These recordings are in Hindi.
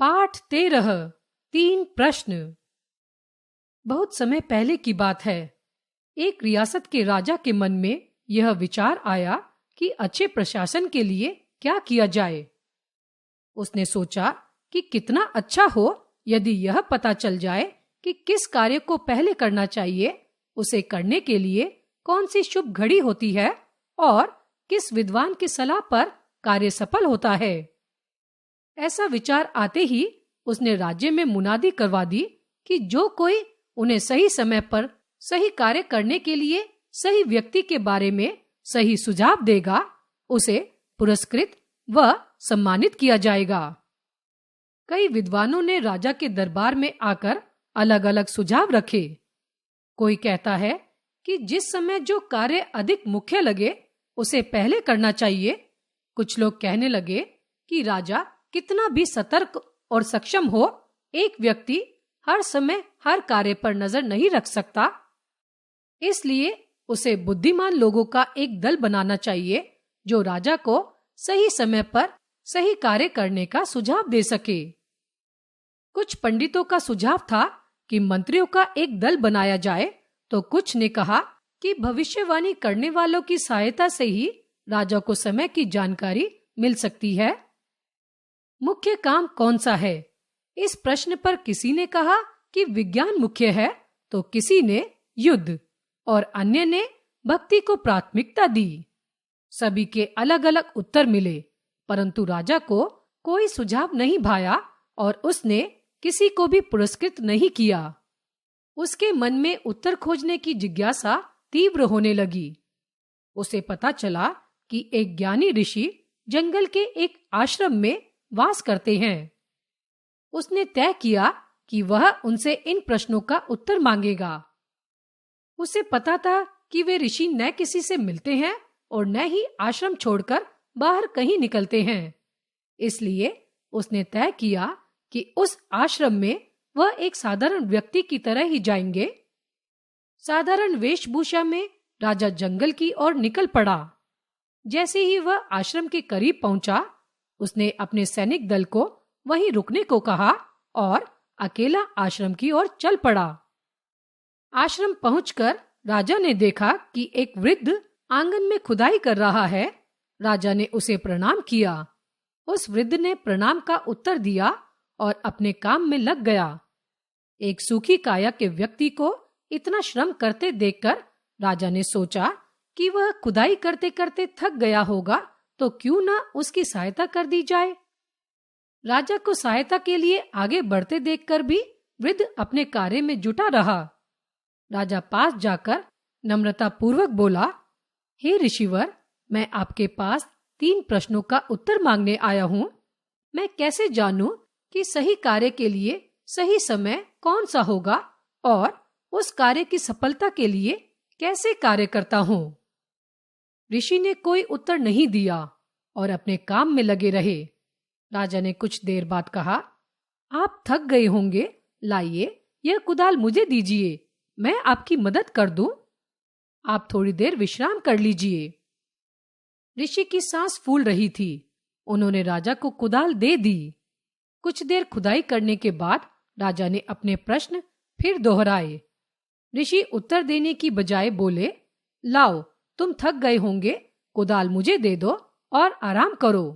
पाठ 13 3 प्रश्न। बहुत समय पहले की बात है। एक रियासत के राजा के मन में यह विचार आया कि अच्छे प्रशासन के लिए क्या किया जाए। उसने सोचा कि कितना अच्छा हो यदि यह पता चल जाए कि किस कार्य को पहले करना चाहिए, उसे करने के लिए कौन सी शुभ घड़ी होती है और किस विद्वान की सलाह पर कार्य सफल होता है। ऐसा विचार आते ही उसने राज्य में मुनादी करवा दी कि जो कोई उन्हें सही समय पर सही कार्य करने के लिए सही व्यक्ति के बारे में सही सुझाव देगा, उसे पुरस्कृत व सम्मानित किया जाएगा। कई विद्वानों ने राजा के दरबार में आकर अलग अलग सुझाव रखे। कोई कहता है कि जिस समय जो कार्य अधिक मुख्य लगे उसे पहले करना चाहिए। कुछ लोग कहने लगे कि राजा कितना भी सतर्क और सक्षम हो, एक व्यक्ति हर समय हर कार्य पर नजर नहीं रख सकता, इसलिए उसे बुद्धिमान लोगों का एक दल बनाना चाहिए जो राजा को सही समय पर सही कार्य करने का सुझाव दे सके। कुछ पंडितों का सुझाव था कि मंत्रियों का एक दल बनाया जाए, तो कुछ ने कहा कि भविष्यवाणी करने वालों की सहायता से ही राजा को समय की जानकारी मिल सकती है। मुख्य काम कौन सा है? इस प्रश्न पर किसी ने कहा कि विज्ञान मुख्य है, तो किसी ने युद्ध और अन्य ने भक्ति को प्राथमिकता दी। सभी के अलग अलग उत्तर मिले, परंतु राजा को कोई सुझाव नहीं भाया और उसने किसी को भी पुरस्कृत नहीं किया। उसके मन में उत्तर खोजने की जिज्ञासा तीव्र होने लगी। उसे पता चला कि एक ज्ञानी ऋषि जंगल के एक आश्रम में वास करते हैं। उसने तय किया कि वह उनसे इन प्रश्नों का उत्तर मांगेगा। उसे पता था कि वे ऋषि न किसी से मिलते हैं और न ही आश्रम छोड़कर बाहर कहीं निकलते हैं। इसलिए उसने तय किया कि उस आश्रम में वह एक साधारण व्यक्ति की तरह ही जाएंगे। साधारण वेशभूषा में राजा जंगल की ओर निकल पड़ा। जैसे ही वह आश्रम के करीब पहुंचा, उसने अपने सैनिक दल को वहीं रुकने को कहा और अकेला आश्रम की ओर चल पड़ा। आश्रम पहुंचकर राजा ने देखा कि एक वृद्ध आंगन में खुदाई कर रहा है। राजा ने उसे प्रणाम किया। उस वृद्ध ने प्रणाम का उत्तर दिया और अपने काम में लग गया। एक सूखी काया के व्यक्ति को इतना श्रम करते देखकर राजा ने सोचा कि वह खुदाई करते करते थक गया होगा, तो क्यों ना उसकी सहायता कर दी जाए। राजा को सहायता के लिए आगे बढ़ते देखकर भी वृद्ध अपने कार्य में जुटा रहा। राजा पास जाकर नम्रता पूर्वक बोला, हे ऋषिवर, मैं आपके पास 3 प्रश्नों का उत्तर मांगने आया हूँ। मैं कैसे जानूं कि सही कार्य के लिए सही समय कौन सा होगा और उस कार्य की सफलता के लिए कैसे कार्य करता हूँ। ऋषि ने कोई उत्तर नहीं दिया और अपने काम में लगे रहे। राजा ने कुछ देर बाद कहा, आप थक गए होंगे, लाइए यह कुदाल मुझे दीजिए, मैं आपकी मदद कर दूं। आप थोड़ी देर विश्राम कर लीजिए। ऋषि की सांस फूल रही थी। उन्होंने राजा को कुदाल दे दी। कुछ देर खुदाई करने के बाद राजा ने अपने प्रश्न फिर दोहराए। ऋषि उत्तर देने की बजाय बोले, लाओ, तुम थक गए होंगे, कुदाल मुझे दे दो और आराम करो।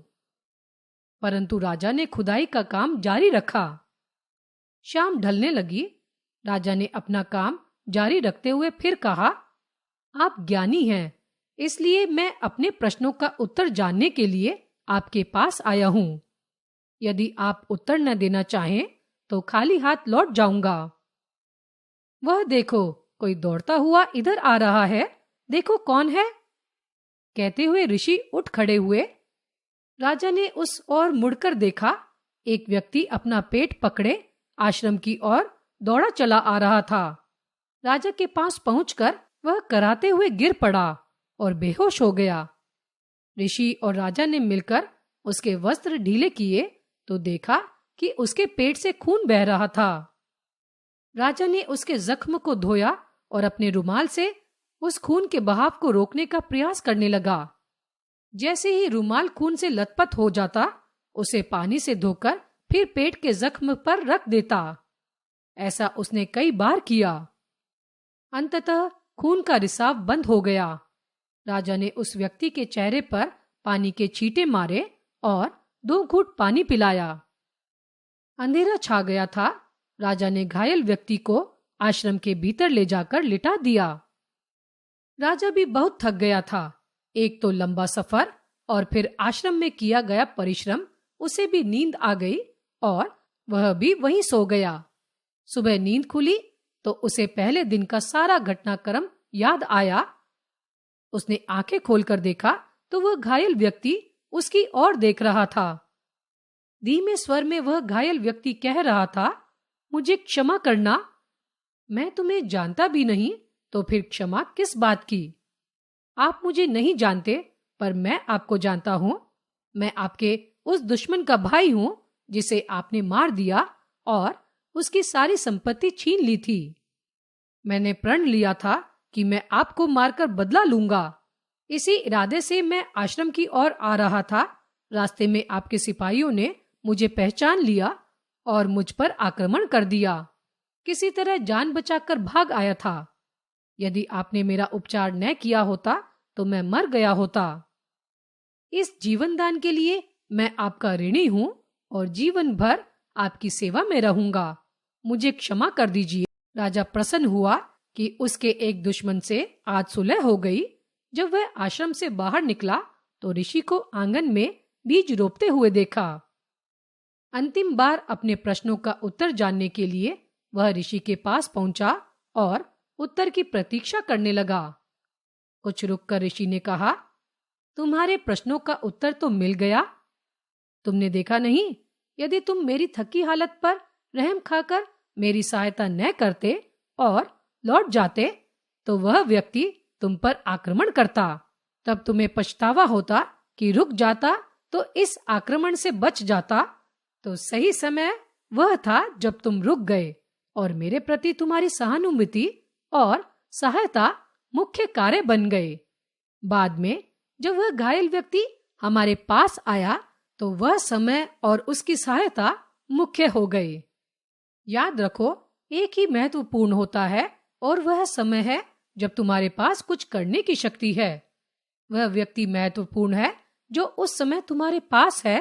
परंतु राजा ने खुदाई का काम जारी रखा। शाम ढलने लगी। राजा ने अपना काम जारी रखते हुए फिर कहा, आप ज्ञानी हैं, इसलिए मैं अपने प्रश्नों का उत्तर जानने के लिए आपके पास आया हूँ। यदि आप उत्तर न देना चाहें तो खाली हाथ लौट जाऊंगा। वह देखो, कोई दौड़ता हुआ इधर आ रहा है, देखो कौन है। कहते हुए ऋषि उठ खड़े हुए। राजा ने उस ओर मुड़कर देखा। एक व्यक्ति अपना पेट पकड़े आश्रम की ओर दौड़ा चला आ रहा था। राजा के पास पहुंचकर वह कराते हुए गिर पड़ा और बेहोश हो गया। ऋषि और राजा ने मिलकर उसके वस्त्र ढीले किए तो देखा कि उसके पेट से खून बह रहा था। राजा ने उसके जख्म को धोया और अपने रुमाल से उस खून के बहाव को रोकने का प्रयास करने लगा। जैसे ही रुमाल खून से लथपथ हो जाता, उसे पानी से धोकर फिर पेट के जख्म पर रख देता। ऐसा उसने कई बार किया। अंततः खून का रिसाव बंद हो गया। राजा ने उस व्यक्ति के चेहरे पर पानी के छींटे मारे और 2 घूंट पानी पिलाया। अंधेरा छा गया था। राजा ने घायल व्यक्ति को आश्रम के भीतर ले जाकर लिटा दिया। राजा भी बहुत थक गया था। एक तो लंबा सफर और फिर आश्रम में किया गया परिश्रम, उसे भी नींद आ गई और वह भी वहीं सो गया। सुबह नींद खुली तो उसे पहले दिन का सारा घटनाक्रम याद आया। उसने आंखें खोलकर देखा तो वह घायल व्यक्ति उसकी ओर देख रहा था। धीमे स्वर में वह घायल व्यक्ति कह रहा था, मुझे क्षमा करना, मैं तुम्हें जानता भी नहीं, तो फिर क्षमा किस बात की? आप मुझे नहीं जानते, पर मैं आपको जानता हूं। मैं आपके उस दुश्मन का भाई हूं जिसे आपने मार दिया और उसकी सारी संपत्ति छीन ली थी। मैंने प्रण लिया था कि मैं आपको मारकर बदला लूंगा। इसी इरादे से मैं आश्रम की ओर आ रहा था। रास्ते में आपके सिपाहियों ने मुझे पहचान लिया और मुझ पर आक्रमण कर दिया। किसी तरह जान बचाकर भाग आया था। यदि आपने मेरा उपचार न किया होता तो मैं मर गया होता। इस जीवन दान के लिए मैं आपका ऋणी हूं और जीवन भर आपकी सेवा में रहूंगा। मुझे क्षमा कर दीजिए। राजा प्रसन्न हुआ कि उसके एक दुश्मन से आज सुलह हो गई। जब वह आश्रम से बाहर निकला तो ऋषि को आंगन में बीज रोपते हुए देखा। अंतिम बार अपने प्रश्नों का उत्तर जानने के लिए वह ऋषि के पास पहुंचा और उत्तर की प्रतीक्षा करने लगा। कुछ रुककर ऋषि ने कहा, तुम्हारे प्रश्नों का उत्तर तो मिल गया। तुमने देखा नहीं, यदि तुम मेरी थकी हालत पर रहम खाकर मेरी सहायता न करते और लौट जाते तो वह व्यक्ति तुम पर आक्रमण करता। तब तुम्हें पछतावा होता कि रुक जाता तो इस आक्रमण से बच जाता। तो सही समय वह था जब तुम रुक गए और मेरे प्रति तुम्हारी सहानुभूति और सहायता मुख्य कार्य बन गए। बाद में जब वह घायल व्यक्ति हमारे पास आया तो वह समय और उसकी सहायता मुख्य हो गए। याद रखो, एक ही महत्वपूर्ण होता है और वह समय है जब तुम्हारे पास कुछ करने की शक्ति है। वह व्यक्ति महत्वपूर्ण है जो उस समय तुम्हारे पास है।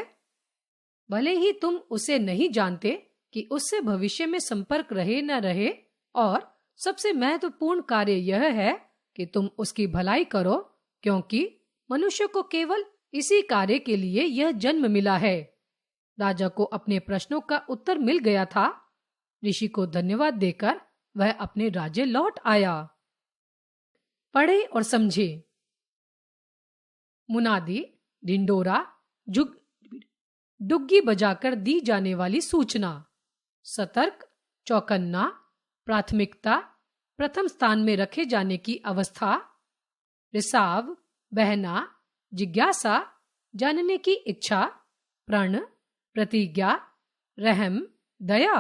भले ही तुम उसे नहीं जानते कि उससे भविष्य में संपर्क रहे न रहे, और सबसे महत्वपूर्ण कार्य यह है कि तुम उसकी भलाई करो, क्योंकि मनुष्य को केवल इसी कार्य के लिए यह जन्म मिला है। राजा को अपने प्रश्नों का उत्तर मिल गया था। ऋषि को धन्यवाद देकर वह अपने राज्य लौट आया। पढ़े और समझे। मुनादी, ढिंडोरा, डुग्गी बजाकर दी जाने वाली सूचना। सतर्क, चौकन्ना, प्राथमिकता, प्रथम स्थान में रखे जाने की अवस्था। रिसाव, बहना, जिज्ञासा, जानने की इच्छा। प्रण, प्रतिज्ञा, रहम, दया।